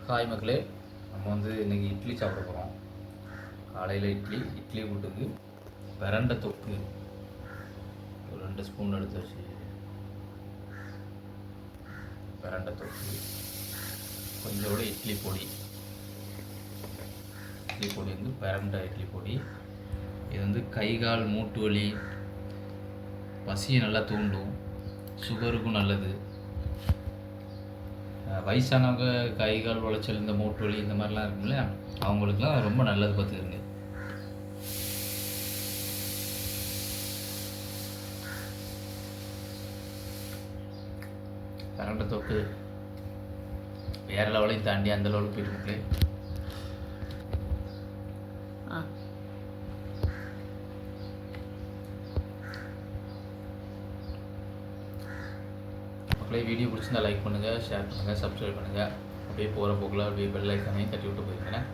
Hi மக்களே, நம்ம வந்து இன்றைக்கி இட்லி சாப்பிட போகிறோம். காலையில் இட்லி கூட்டுக்கு பிரண்டை தொக்கு ஒரு 2 ஸ்பூன் எடுத்து வச்சு பிரண்டை தொக்கு, கொஞ்சோட இட்லி பொடி வந்து பிரண்டை இட்லி பொடி. இது வந்து கை கால் மூட்டு வலி, பசியை நல்லா தூண்டும், சுகருக்கும் நல்லது. வயசானவங்க கை கால் உளைச்சல், இந்த மூட்டு வலி இந்த மாதிரிலாம் இருக்குல்ல, அவங்களுக்குலாம் ரொம்ப நல்லது பார்த்துக்குங்க. பிரண்டை தொக்கு வேறு லெவலையும் தாண்டி அந்த லெவலுக்கு போயிட்டு மக்களே. வீடியோ பிடிச்சிருந்தா லைக் பண்ணுங்கள், ஷேர் பண்ணுங்கள், சப்ஸ்கிரைப் பண்ணுங்கள். அப்படியே போகிற போக்கில் அப்படியே பெல் ஐக்கானையும் தட்டி விட்டு போயிருக்கேன்.